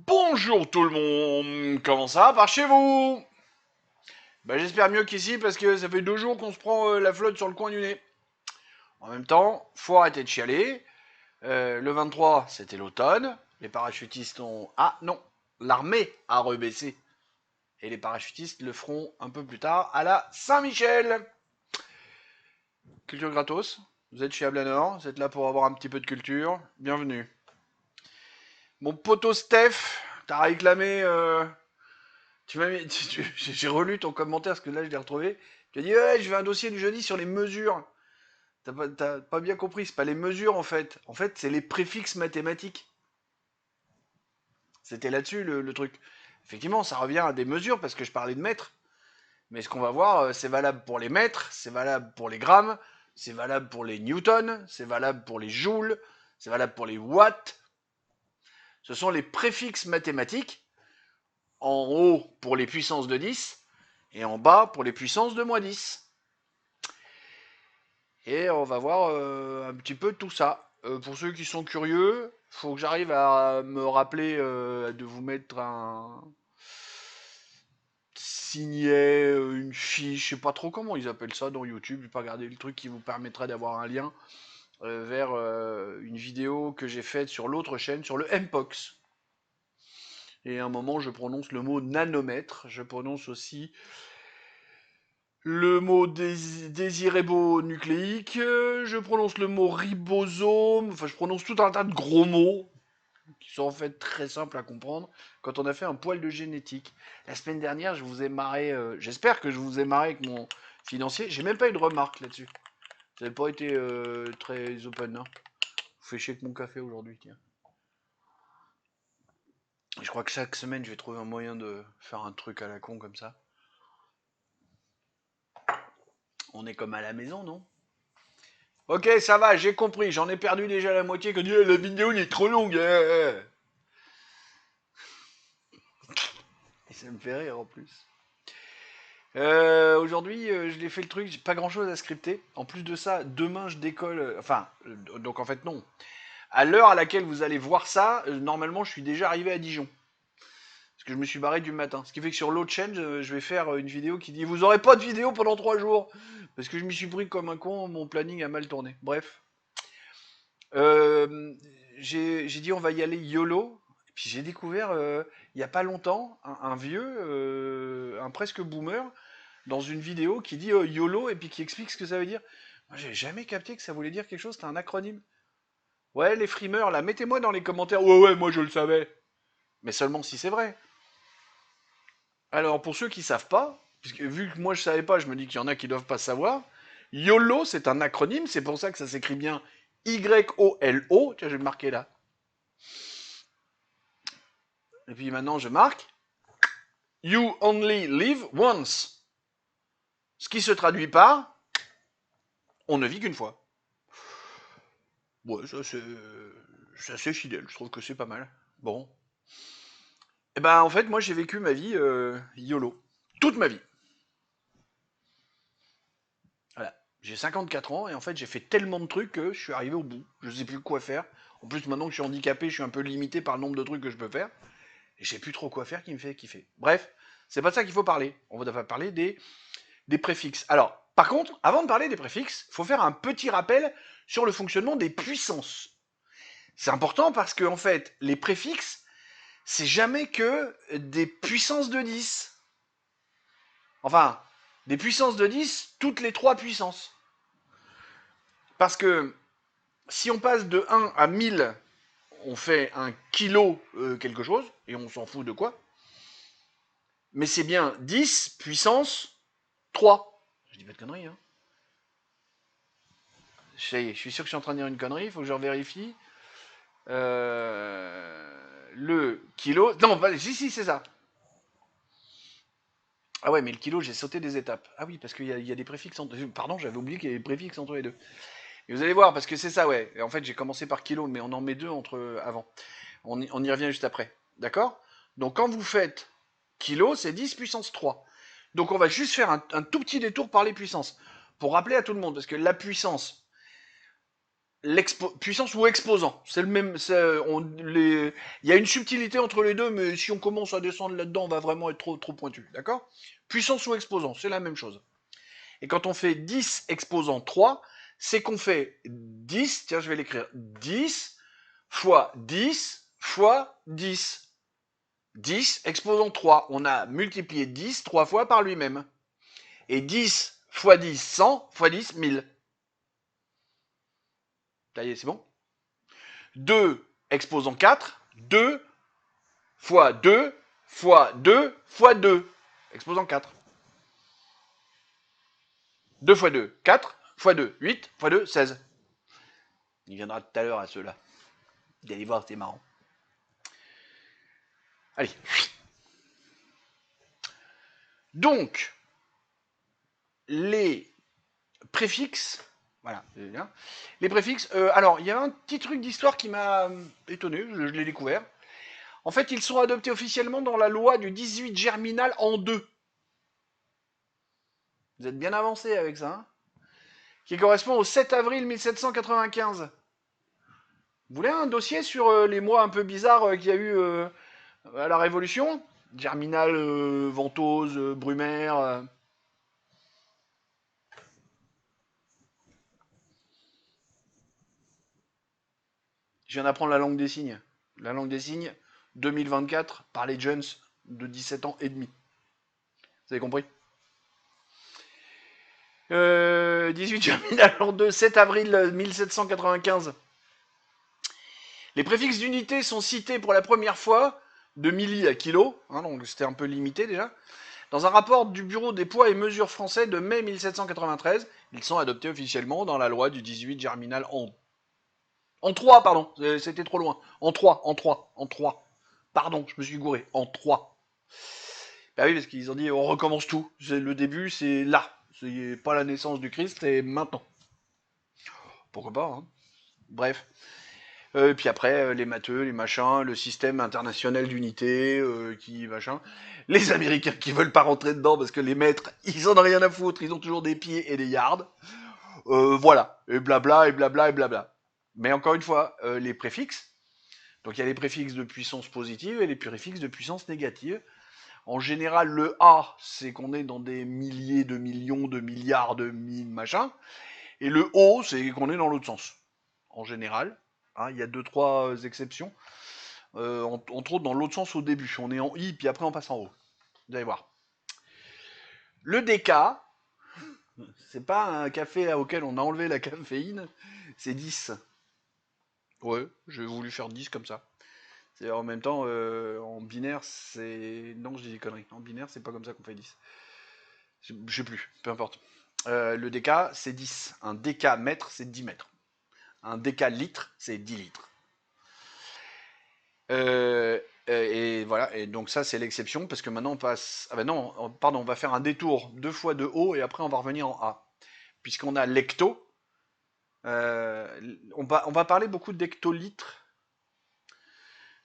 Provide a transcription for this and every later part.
Bonjour tout le monde, comment ça va par chez vous? J'espère mieux qu'ici parce que ça fait 2 jours qu'on se prend la flotte sur le coin du nez. En même temps, faut arrêter de chialer. Le 23, c'était l'automne. Les parachutistes ont... Ah non, l'armée a rebaissé. Et les parachutistes le feront un peu plus tard à la Saint-Michel. Culture gratos, vous êtes chez Ablanor, vous êtes là pour avoir un petit peu de culture. Bienvenue. Mon poteau Steph, t'as réclamé j'ai relu ton commentaire parce que là je l'ai retrouvé. Tu as dit ouais, je veux un dossier du jeudi sur les mesures. T'as pas bien compris, c'est pas les mesures en fait. En fait, c'est les préfixes mathématiques. C'était là-dessus le truc. Effectivement, ça revient à des mesures parce que je parlais de mètres. Mais ce qu'on va voir, c'est valable pour les mètres, c'est valable pour les grammes, c'est valable pour les newtons, c'est valable pour les joules, c'est valable pour les watts. Ce sont les préfixes mathématiques en haut pour les puissances de 10 et en bas pour les puissances de moins 10. Et on va voir un petit peu tout ça. Pour ceux qui sont curieux, faut que j'arrive à me rappeler de vous mettre un signet, une fiche, je sais pas trop comment ils appellent ça dans YouTube. J'ai pas regardé le truc qui vous permettra d'avoir un lien vers une vidéo que j'ai faite sur l'autre chaîne, sur le Mpox. Et à un moment, je prononce le mot nanomètre. Je prononce aussi le mot désirébonucléique, je prononce le mot ribosome, enfin je prononce tout un tas de gros mots qui sont en fait très simples à comprendre quand on a fait un poil de génétique. La semaine dernière, je vous ai marré, j'espère que je vous ai marré avec mon financier, j'ai même pas eu de remarques là-dessus. Vous n'avez pas été très open, hein. Vous faites chier avec mon café aujourd'hui, tiens. Je crois que chaque semaine, je vais trouver un moyen de faire un truc à la con comme ça. On est comme à la maison, non? Ok, ça va, j'ai compris. J'en ai perdu déjà la moitié quand la vidéo elle est trop longue. Et ça me fait rire en plus. Aujourd'hui, je l'ai fait le truc, j'ai pas grand chose à scripter. En plus de ça, demain je décolle. Donc en fait, non. À l'heure à laquelle vous allez voir ça, normalement je suis déjà arrivé à Dijon. Parce que je me suis barré du matin. Ce qui fait que sur l'autre chaîne, je vais faire une vidéo qui dit vous aurez pas de vidéo pendant 3 jours. Parce que je m'y suis pris comme un con, mon planning a mal tourné. Bref. Euh, j'ai dit on va y aller YOLO. Et puis j'ai découvert il y a pas longtemps un vieux, un presque boomer, dans une vidéo qui dit YOLO et puis qui explique ce que ça veut dire. Moi j'ai jamais capté que ça voulait dire quelque chose, c'était un acronyme. Ouais, les frimeurs là, mettez-moi dans les commentaires. Ouais, ouais, moi je le savais. Mais seulement si c'est vrai. Alors pour ceux qui savent pas, puisque vu que moi je savais pas, je me dis qu'il y en a qui doivent pas savoir. YOLO c'est un acronyme, c'est pour ça que ça s'écrit bien YOLO. Tiens, je vais le marquer là. Et puis maintenant, je marque You only live once. Ce qui se traduit par On ne vit qu'une fois. Ouais, c'est assez fidèle, je trouve que c'est pas mal. Bon. Et ben en fait, moi j'ai vécu ma vie YOLO. Toute ma vie. Voilà. J'ai 54 ans et en fait j'ai fait tellement de trucs que je suis arrivé au bout. Je sais plus quoi faire. En plus maintenant que je suis handicapé, je suis un peu limité par le nombre de trucs que je peux faire. Et je sais plus trop quoi faire qui me fait kiffer. Bref, c'est pas de ça qu'il faut parler. On va parler des préfixes. Alors, par contre, avant de parler des préfixes, il faut faire un petit rappel sur le fonctionnement des puissances. C'est important parce que, en fait, les préfixes, c'est jamais que des puissances de 10. Enfin, des puissances de 10, toutes les trois puissances. Parce que si on passe de 1 à 1000, on fait un kilo quelque chose, et on s'en fout de quoi. Mais c'est bien 10 puissance 3. Je dis pas de conneries, hein. Je suis sûr que je suis en train de dire une connerie, il faut que je vérifie. Le kilo. Non, si, c'est ça. Ah ouais, mais le kilo, j'ai sauté des étapes. Ah oui, parce qu'il y a des préfixes entre. Pardon, j'avais oublié qu'il y avait des préfixes entre les deux. Et vous allez voir, parce que c'est ça, ouais. Et en fait, j'ai commencé par kilo, mais on en met deux entre avant. On y revient juste après. D'accord. Donc quand vous faites kilo, c'est 10 puissance 3. Donc on va juste faire un tout petit détour par les puissances. Pour rappeler à tout le monde, parce que la puissance, puissance ou exposant. C'est le même. Il y a une subtilité entre les deux, mais si on commence à descendre là-dedans, on va vraiment être trop pointu. D'accord? Puissance ou exposant, c'est la même chose. Et quand on fait 10 exposant 3, c'est qu'on fait 10, tiens, je vais l'écrire, 10 fois 10 fois 10. 10 exposant 3. On a multiplié 10 3 fois par lui-même. Et 10 fois 10, 100 fois 10, 1000. Ça y est, c'est bon? 2 exposant 4, 2 fois 2 fois 2 fois 2, exposant 4. 2 fois 2, 4 fois 2, 8 fois 2, 16. Il viendra tout à l'heure à ceux-là. Vous allez voir, c'est marrant. Allez. Donc, les préfixes, voilà, les préfixes, alors, il y a un petit truc d'histoire qui m'a étonné, je l'ai découvert. En fait, ils sont adoptés officiellement dans la loi du 18 germinal en 2. Vous êtes bien avancé avec ça, hein, qui correspond au 7 avril 1795. Vous voulez un dossier sur les mois un peu bizarres qu'il y a eu à la Révolution? Germinal, Ventose, Brumaire. Je viens d'apprendre la langue des signes. La langue des signes, 2024, par les jeunes de 17 ans et demi. Vous avez compris? 18 germinal en 2, 7 avril 1795. Les préfixes d'unité sont cités pour la première fois de milli à kilo, hein, donc c'était un peu limité déjà. Dans un rapport du Bureau des poids et mesures français de mai 1793, ils sont adoptés officiellement dans la loi du 18 germinal en 3, pardon, c'était trop loin. En 3, en 3, en 3. Pardon, je me suis gouré. En 3. Bah oui, parce qu'ils ont dit on recommence tout. Le début, c'est là. C'est pas la naissance du Christ, c'est maintenant. Pourquoi pas, hein. Bref. Et puis après, les matheux, les machins, le système international d'unité, qui machin. Les Américains qui veulent pas rentrer dedans parce que les maîtres, ils en ont rien à foutre, ils ont toujours des pieds et des yards. Voilà. Et blabla, et blabla, et blabla. Mais encore une fois, les préfixes. Donc il y a les préfixes de puissance positive et les préfixes de puissance négative. En général, le A, c'est qu'on est dans des milliers de millions, de milliards, de mille machins. Et le O, c'est qu'on est dans l'autre sens. En général. Hein, il y a deux, trois exceptions. Entre autres, dans l'autre sens au début. On est en I, puis après on passe en O. Vous allez voir. Le DK, c'est pas un café auquel on a enlevé la caféine, c'est 10. Ouais, j'ai voulu faire 10 comme ça. C'est en même temps, en binaire, c'est. Non, je dis des conneries. En binaire, c'est pas comme ça qu'on fait 10. Je sais plus, peu importe. Le déca, c'est 10. Un déca mètre, c'est 10 mètres. Un déca litre, c'est 10 litres. Et voilà, et donc ça, c'est l'exception, parce que maintenant on passe. Ah ben non, pardon, on va faire un détour deux fois de haut, et après on va revenir en A. Puisqu'on a l'hecto. On va parler beaucoup d'hectolitres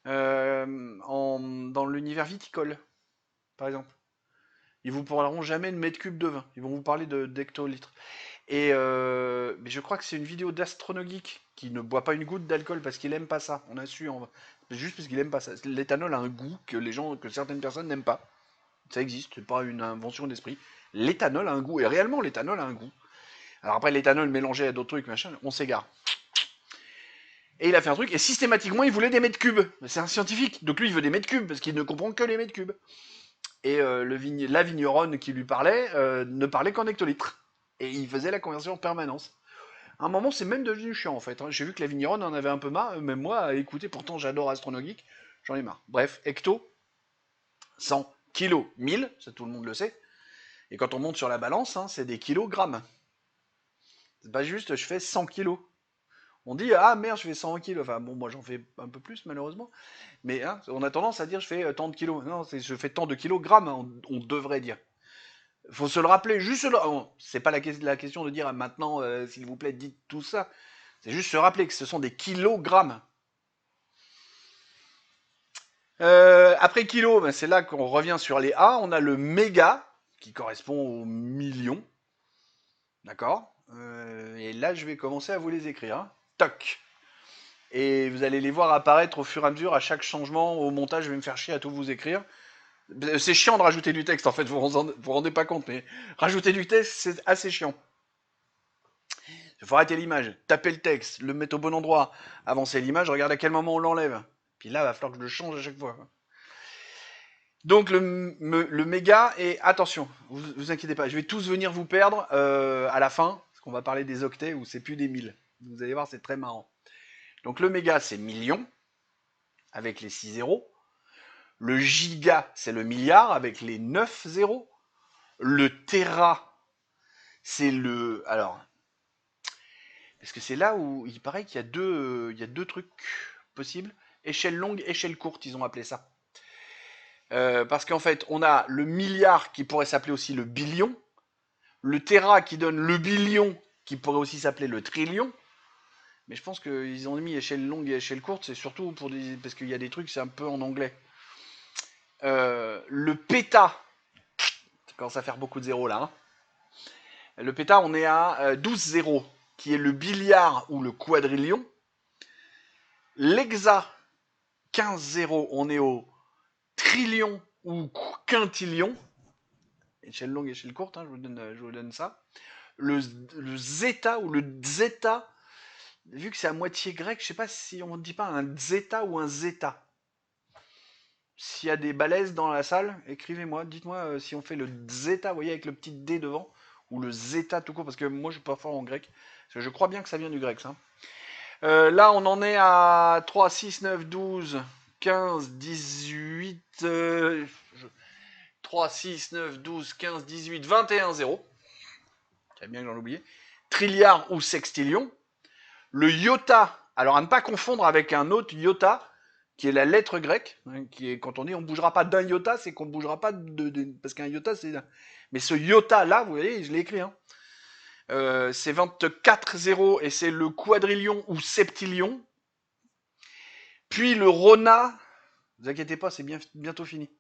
dans l'univers viticole, par exemple. Ils vous parleront jamais de mètre cube de vin. Ils vont vous parler d'hectolitres. Mais je crois que c'est une vidéo d'Astronogeek qui ne boit pas une goutte d'alcool parce qu'il aime pas ça. On a su, juste parce qu'il aime pas ça. L'éthanol a un goût que certaines personnes n'aiment pas. Ça existe, c'est pas une invention d'esprit. L'éthanol a un goût, et réellement l'éthanol a un goût. Alors après l'éthanol mélangé à d'autres trucs, machin, on s'égare. Et il a fait un truc, et systématiquement il voulait des mètres cubes. C'est un scientifique, donc lui il veut des mètres cubes parce qu'il ne comprend que les mètres cubes. Et la vigneronne qui lui parlait ne parlait qu'en hectolitres. Et il faisait la conversion en permanence. À un moment, c'est même devenu chiant en fait, hein. J'ai vu que la vigneronne en avait un peu marre, même moi, à écouter, pourtant j'adore Astronogeek, j'en ai marre. Bref, hecto, 100, kilo, 1000, ça tout le monde le sait. Et quand on monte sur la balance, hein, c'est des kilogrammes. C'est pas juste je fais 100 kilos. On dit ah merde, je fais 100 kilos. Enfin bon, moi j'en fais un peu plus malheureusement. Mais hein, on a tendance à dire je fais tant de kilos. Non, je fais tant de kilogrammes, hein, on devrait dire. Faut se le rappeler, juste c'est pas la question de dire maintenant, s'il vous plaît, dites tout ça. C'est juste se rappeler que ce sont des kilogrammes. Après kilo, ben c'est là qu'on revient sur les A. On a le méga, qui correspond au million. D'accord. Et là, je vais commencer à vous les écrire, hein. Toc. Et vous allez les voir apparaître au fur et à mesure, à chaque changement, au montage, je vais me faire chier à tout vous écrire. C'est chiant de rajouter du texte, en fait, vous rendez pas compte, mais rajouter du texte, c'est assez chiant. Il faut arrêter l'image, taper le texte, le mettre au bon endroit, avancer l'image, regarder à quel moment on l'enlève. Puis là, il va falloir que je le change à chaque fois. Donc le méga, et attention, vous inquiétez pas, je vais tous venir vous perdre à la fin, parce qu'on va parler des octets où c'est plus des 1000. Vous allez voir, c'est très marrant. Donc le méga, c'est million, avec les 6 zéros. Le giga, c'est le milliard, avec les 9 zéros. Le téra, c'est le... Alors, parce que c'est là où il paraît qu'il y a deux trucs possibles. Échelle longue, échelle courte, ils ont appelé ça. Parce qu'en fait, on a le milliard qui pourrait s'appeler aussi le billion, le téra qui donne le billion qui pourrait aussi s'appeler le trillion. Mais je pense qu'ils ont mis échelle longue et échelle courte, c'est surtout pour des... parce qu'il y a des trucs, c'est un peu en anglais. Le péta, ça commence à faire beaucoup de zéros là. Hein. Le péta, on est à 12 zéros, qui est le billiard ou le quadrillion. L'hexa, 15 zéros, on est au trillion ou quintillion. Échelle longue, échelle courte, hein, je vous donne ça. Le zeta ou le zeta, vu que c'est à moitié grec, je sais pas si on ne dit pas un zeta ou un zeta. S'il y a des balaises dans la salle, écrivez-moi, dites-moi si on fait le zeta, vous voyez, avec le petit D devant, ou le zeta tout court, parce que moi je suis pas fort en grec. Parce que je crois bien que ça vient du grec, ça. Là, on en est à 3, 6, 9, 12, 15, 18... 3, 6, 9, 12, 15, 18, 21, 0. C'est bien que j'en ai oublié. Trilliard ou sextillion. Le iota, alors à ne pas confondre avec un autre iota, qui est la lettre grecque, hein, qui est quand on dit on ne bougera pas d'un iota, c'est qu'on ne bougera pas parce qu'un iota c'est... Mais ce iota là, vous voyez, je l'ai écrit, hein, c'est 24 zéros et c'est le quadrillion ou septillion. Puis le rona, ne vous inquiétez pas, c'est bientôt fini.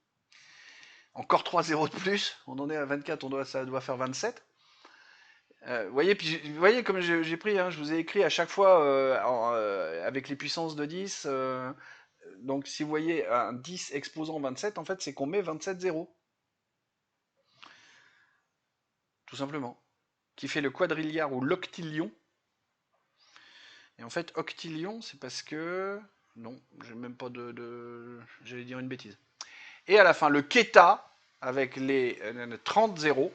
Encore 3 zéros de plus, on en est à 24, ça doit faire 27. Vous voyez comme j'ai pris, hein, je vous ai écrit à chaque fois avec les puissances de 10. Donc si vous voyez un 10 exposant 27, en fait c'est qu'on met 27 zéros. Tout simplement. Qui fait le quadrilliard ou l'octillion. Et en fait, octillion, c'est parce que... Non, j'ai même pas J'allais dire une bêtise. Et à la fin, le keta, avec les 30 zéros,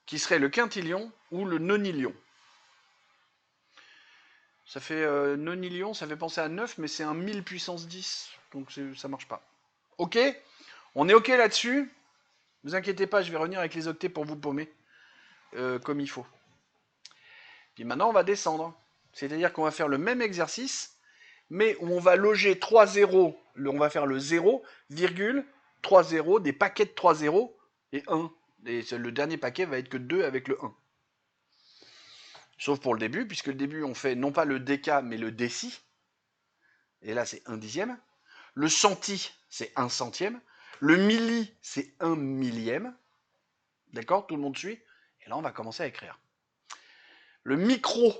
qui serait le quintillion ou le nonillion. Ça fait nonillion, ça fait penser à 9, mais c'est un 1000 puissance 10, donc ça marche pas. Ok. On est ok là-dessus. Ne vous inquiétez pas, je vais revenir avec les octets pour vous paumer, comme il faut. Puis maintenant, on va descendre. C'est-à-dire qu'on va faire le même exercice, mais où on va loger 3 zéros, on va faire le 0, virgule, 3 zéros, des paquets de 3 zéros, et 1. Et le dernier paquet va être que 2 avec le 1. Sauf pour le début, puisque le début, on fait non pas le déca, mais le déci. Et là, c'est 1 dixième. Le centi, c'est 1 centième. Le milli, c'est 1 millième. D'accord? Tout le monde suit? Et là, on va commencer à écrire. Le micro,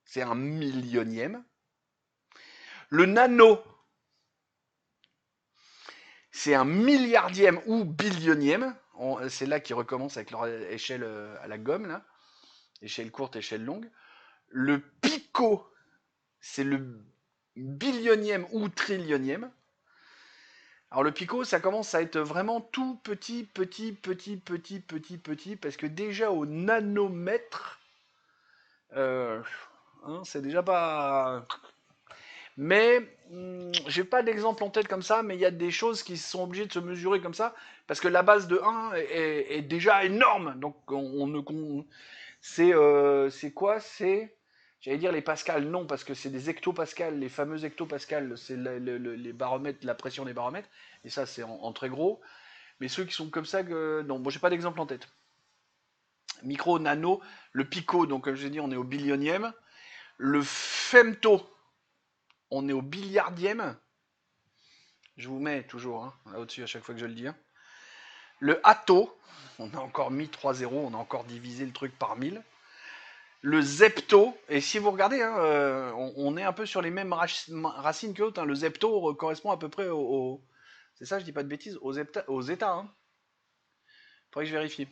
c'est 1 millionième. Le nano, c'est 1 milliardième ou billionième. C'est là qu'ils recommencent avec leur échelle à la gomme, là. Échelle courte, échelle longue. Le pico, c'est le billionième ou trillionième. Alors le pico, ça commence à être vraiment tout petit, parce que déjà au nanomètre, hein, c'est déjà pas... Mais j'ai pas d'exemple en tête comme ça, mais il y a des choses qui sont obligées de se mesurer comme ça, parce que la base de 1 est déjà énorme. Donc c'est quoi? J'allais dire les pascals, non, parce que c'est des hectopascals, les fameux hectopascals, c'est les baromètres, la pression des baromètres, et ça c'est en très gros. Mais ceux qui sont comme ça, non, bon, j'ai pas d'exemple en tête. Micro, nano, le pico, donc comme je l'ai dit, on est au billionième. Le femto, on est au billiardième. Je vous mets toujours hein, là au-dessus à chaque fois que je le dis. Hein. Le atto, on a encore mis 3 zéros, on a encore divisé le truc par 1000. le zepto, et si vous regardez, hein, on est un peu sur les mêmes racines que l'autre. Hein. Le zepto correspond à peu près c'est ça, je dis pas de bêtises, aux états. Hein. Faudrait que je vérifie.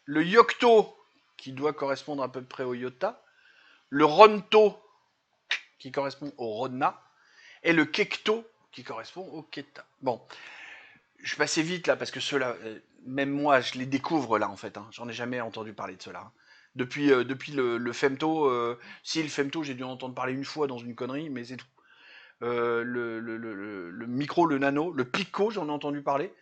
Le yocto, qui doit correspondre à peu près au iota. Le ronto, qui correspond au ronna. Et le kekto, qui correspond au keta. Bon, je vais passer vite là, parce que ceux-là, même moi, je les découvre là en fait. Hein. J'en ai jamais entendu parler de ceux-là. Hein. Depuis le femto, si le femto, j'ai dû en entendre parler une fois dans une connerie, mais c'est tout. Le micro, le nano, le pico, j'en ai entendu parler.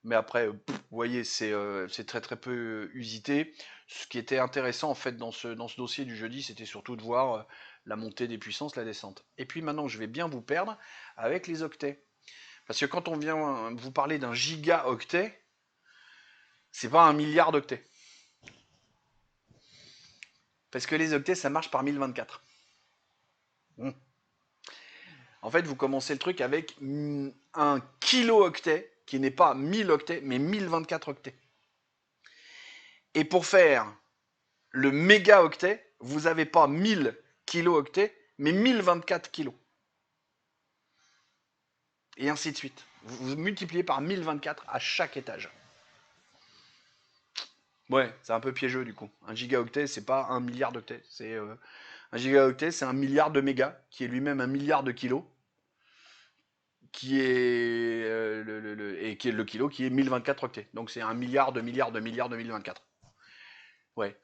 Mais après, vous voyez, c'est très très peu usité. Ce qui était intéressant en fait dans ce dossier du jeudi, c'était surtout de voir la montée des puissances, la descente. Et puis maintenant, je vais bien vous perdre avec les octets. Parce que quand on vient vous parler d'un gigaoctet, c'est pas un milliard d'octets. Parce que les octets, ça marche par 1024. Mmh. En fait, vous commencez le truc avec un kilo-octet, qui n'est pas 1000 octets, mais 1024 octets. Et pour faire le mégaoctet, vous n'avez pas 1000 kilo-octets, mais 1024 kilos. Et ainsi de suite. Vous multipliez par 1024 à chaque étage. Ouais, c'est un peu piégeux du coup. Un gigaoctet, c'est pas un milliard d'octets. Un gigaoctet, c'est un milliard de mégas, qui est lui-même un milliard de kilos, qui est et qui est le kilo, qui est 1024 octets. Donc c'est un milliard de milliards de milliards de 1024. Ouais.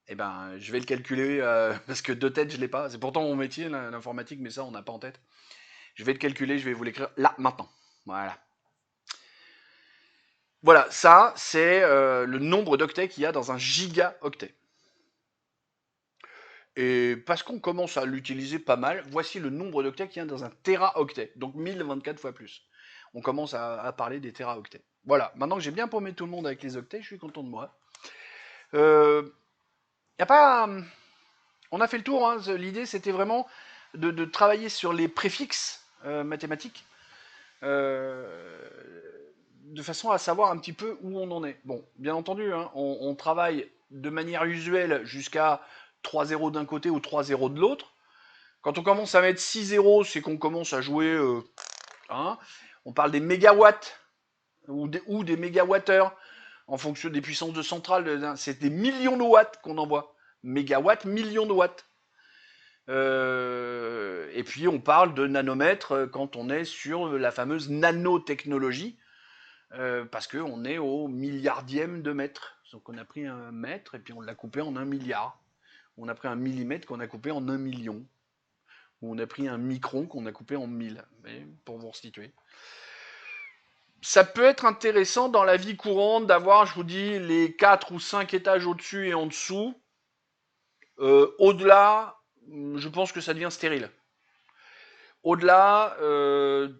Eh ben, je vais le calculer parce que de tête, je l'ai pas. C'est pourtant mon métier, l'informatique, mais ça, on n'a pas en tête. Je vais le calculer, je vais vous l'écrire là, maintenant. Voilà. Voilà, ça, c'est le nombre d'octets qu'il y a dans un gigaoctet. Et parce qu'on commence à l'utiliser pas mal, voici le nombre d'octets qu'il y a dans un téraoctet, donc 1024 fois plus. On commence à parler des téraoctets. Voilà, maintenant que j'ai bien paumé tout le monde avec les octets, je suis content de moi. Y a pas. On a fait le tour, hein. L'idée c'était vraiment de travailler sur les préfixes mathématiques euh, de façon à savoir un petit peu où on en est. Bon, bien entendu, hein, on travaille de manière usuelle jusqu'à 3 zéros d'un côté ou 3 zéros de l'autre. Quand on commence à mettre 6 zéros, c'est qu'on commence à jouer. Hein, on parle des mégawatts ou des mégawattheures en fonction des puissances de centrale. C'est des millions de watts qu'on envoie. Mégawatts, millions de watts. Et puis on parle de nanomètres quand on est sur la fameuse nanotechnologie, parce qu'on est au milliardième de mètre. Donc on a pris un mètre et puis on l'a coupé en 1 milliard. On a pris un millimètre qu'on a coupé en 1 million. Ou on a pris un micron qu'on a coupé en 1000. Mais pour vous resituer. Ça peut être intéressant dans la vie courante d'avoir, je vous dis, les 4 ou 5 étages au-dessus et en dessous. Au-delà, je pense que ça devient stérile. Au-delà,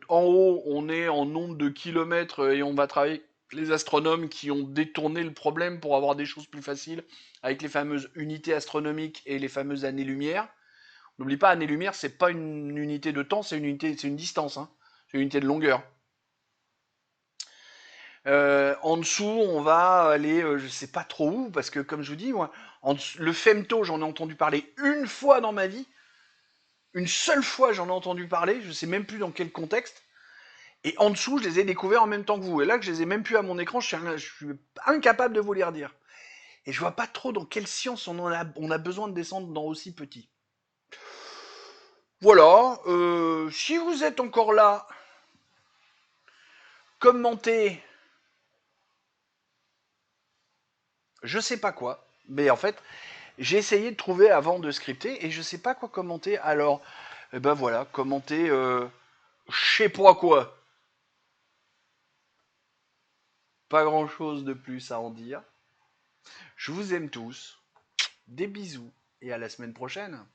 en haut, on est en nombre de kilomètres et on va travailler les astronomes qui ont détourné le problème pour avoir des choses plus faciles avec les fameuses unités astronomiques et les fameuses années-lumière. N'oublie pas, année-lumière, c'est pas une unité de temps, c'est une distance, hein. C'est une unité de longueur. En dessous, on va aller, je sais pas trop où, parce que comme je vous dis, moi, le femto, j'en ai entendu parler une fois dans ma vie. Une seule fois, j'en ai entendu parler, je sais même plus dans quel contexte. Et en dessous, je les ai découverts en même temps que vous. Et là, que je les ai même plus à mon écran, je suis incapable de vous les redire. Et je vois pas trop dans quelle science on a besoin de descendre dans aussi petit. Voilà, si vous êtes encore là, commentez, je sais pas quoi. Mais en fait, j'ai essayé de trouver avant de scripter et je sais pas quoi commenter. Alors, ben voilà, commentez, je sais pas quoi. Pas grand chose de plus à en dire. Je vous aime tous. Des bisous et à la semaine prochaine.